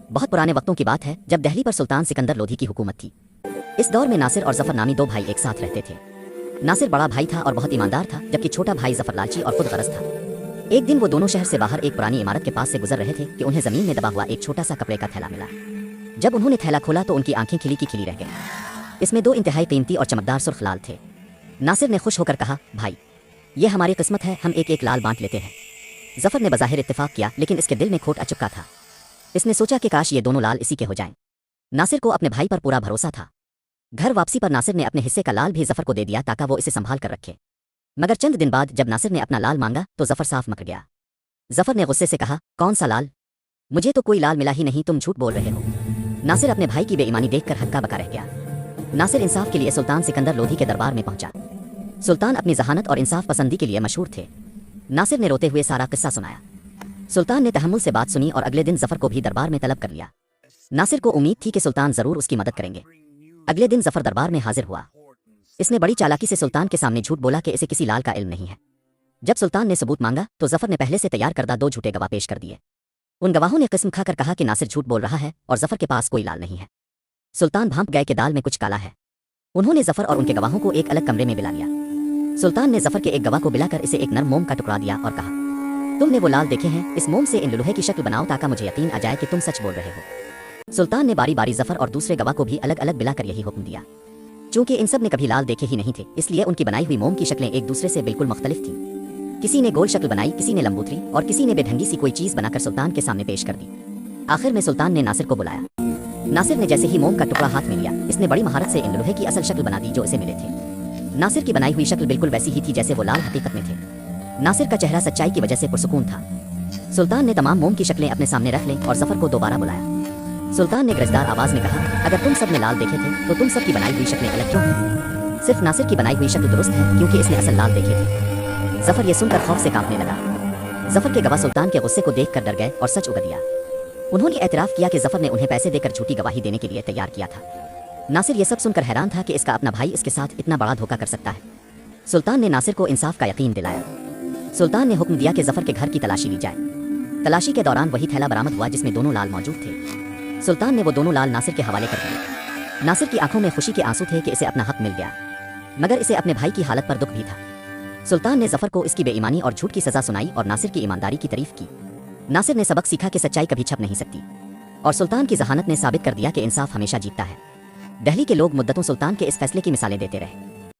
बहुत पुराने वक्तों की बात है जब दिल्ली पर सुल्तान सिकंदर लोधी की हुकूमत थी। इस दौर में नासिर और जफर नामी दो भाई एक साथ रहते थे। नासिर बड़ा भाई था और बहुत ईमानदार था, जबकि छोटा भाई जफर लालची और खुद गरज था। एक दिन वो दोनों शहर से बाहर एक पुरानी इमारत के पास से गुजर रहे थे कि उन्हें जमीन में दबा हुआ एक छोटा सा कपड़े का थैला मिला। जब उन्होंने थैला खोला तो उनकी आंखें खिली की खिली रह गई। इसमें दो इंतहाई कीमती और चमकदार सुर्ख लाल थे। नासिर ने खुश होकर कहा, भाई ये हमारी किस्मत है, हम एक एक लाल बांट लेते हैं। जफर ने बज़ाहिर इत्तेफाक किया, लेकिन इसके दिल में खोट आ चुका था। इसने सोचा कि काश ये दोनों लाल इसी के हो जाएं। नासिर को अपने भाई पर पूरा भरोसा था। घर वापसी पर नासिर ने अपने हिस्से का लाल भी जफर को दे दिया ताकि वो इसे संभाल कर रखे। मगर चंद दिन बाद जब नासिर ने अपना लाल मांगा तो जफर साफ मकर गया। जफर ने गुस्से से कहा, कौन सा लाल? मुझे तो कोई लाल मिला ही नहीं, तुम झूठ बोल रहे हो। नासिर अपने भाई की बेईमानी देखकर हक्का बका रह गया। नासिर इंसाफ के लिए सुल्तान सिकंदर लोधी के दरबार में पहुंचा। सुल्तान अपनी जहानत और इंसाफ पसंदी के लिए मशहूर थे। नासिर ने रोते हुए सारा किस्सा सुनाया। सुल्तान ने तहम्मुल से बात सुनी और अगले दिन जफर को भी दरबार में तलब कर लिया। नासिर को उम्मीद थी कि सुल्तान जरूर उसकी मदद करेंगे। अगले दिन जफर दरबार में हाजिर हुआ। इसने बड़ी चालाकी से सुल्तान के सामने झूठ बोला कि इसे किसी लाल का इल्म नहीं है। जब सुल्तान ने सबूत मांगा तो जफर ने पहले से तैयार करदा दो झूठे गवाह पेश कर दिए। उन गवाहों ने किस्म खाकर कहा कि नासिर झूठ बोल रहा है और जफर के पास कोई लाल नहीं है। सुल्तान भांप गए कि दाल में कुछ काला है। उन्होंने जफर और उनके गवाहों को एक अलग कमरे में बुला लिया। सुल्तान ने जफर के एक गवाह को बुलाकर इसे एक नरम मोम का टुकड़ा दिया और कहा, तुमने वो लाल देखे हैं, इस मोम से इन लोहे की शक्ल बनाओ ताकि मुझे यकीन आ जाए कि तुम सच बोल रहे हो। सुल्तान ने बारी बारी जफर और दूसरे गवाह को भी अलग अलग बुलाकर यही हुक्म दिया। चूंकि इन सब ने कभी लाल देखे ही नहीं थे, इसलिए उनकी बनाई हुई मोम की शक्लें एक दूसरे से बिल्कुल मुख्तलिफ थी। किसी ने गोल शक्ल बनाई, किसी ने लंबूतरी और किसी ने बेढंगी सी कोई चीज बनाकर सुल्तान के सामने पेश कर दी। आखिर में सुल्तान ने नासिर को बुलाया। नासिर ने जैसे ही मोम का टुकड़ा हाथ में लिया, इसने बड़ी महारत से इन लोहे की असल शक्ल बना दी जो इसे मिले थे। नासिर की बनाई हुई शक्ल बिल्कुल वैसी ही थी जैसे वो लाल हकीकत में थे। नासिर का चेहरा सच्चाई की वजह से पुरसुकून था। सुल्तान ने तमाम मोम की शक्लें अपने सामने रख लें और जफर को दोबारा बुलाया। सुल्तान ने गरजदार आवाज में कहा, अगर तुम सब ने लाल देखे थे तो तुम सब की बनाई हुई शक्लें अलग क्यों हैं? सिर्फ नासिर की बनाई हुई शक्ल दुरुस्त है क्योंकि इसने असल लाल देखे थे। जफर ये सुनकर खौफ से कांपने लगा। जफर के गवाह सुल्तान के गुस्से को देखकर डर गए और सच उगल दिया। उन्होंने एतराफ किया कि जफर ने उन्हें पैसे देकर झूठी गवाही देने के लिए तैयार किया था। नासिर ये सब सुनकर हैरान था कि इसका अपना भाई इसके साथ इतना बड़ा धोखा कर सकता है। सुल्तान ने नासिर को इंसाफ का यकीन दिलाया। सुल्तान ने हुक्म दिया कि जफर के घर की तलाशी ली जाए। तलाशी के दौरान वही थैला बरामद हुआ जिसमें दोनों लाल मौजूद थे। सुल्तान ने वो दोनों लाल नासिर के हवाले कर दिए। नासिर की आंखों में खुशी के आंसू थे कि इसे अपना हक मिल गया, मगर इसे अपने भाई की हालत पर दुख भी था। सुल्तान ने जफर को इसकी बेईमानी और झूठ की सजा सुनाई और नासिर की ईमानदारी की तारीफ की। नासिर ने सबक सीखा कि सच्चाई कभी छप नहीं सकती और सुल्तान की जहानत ने साबित कर दिया कि इंसाफ हमेशा जीतता है। दिल्ली के लोग मुद्दतों सुल्तान के इस फैसले की मिसालें देते रहे।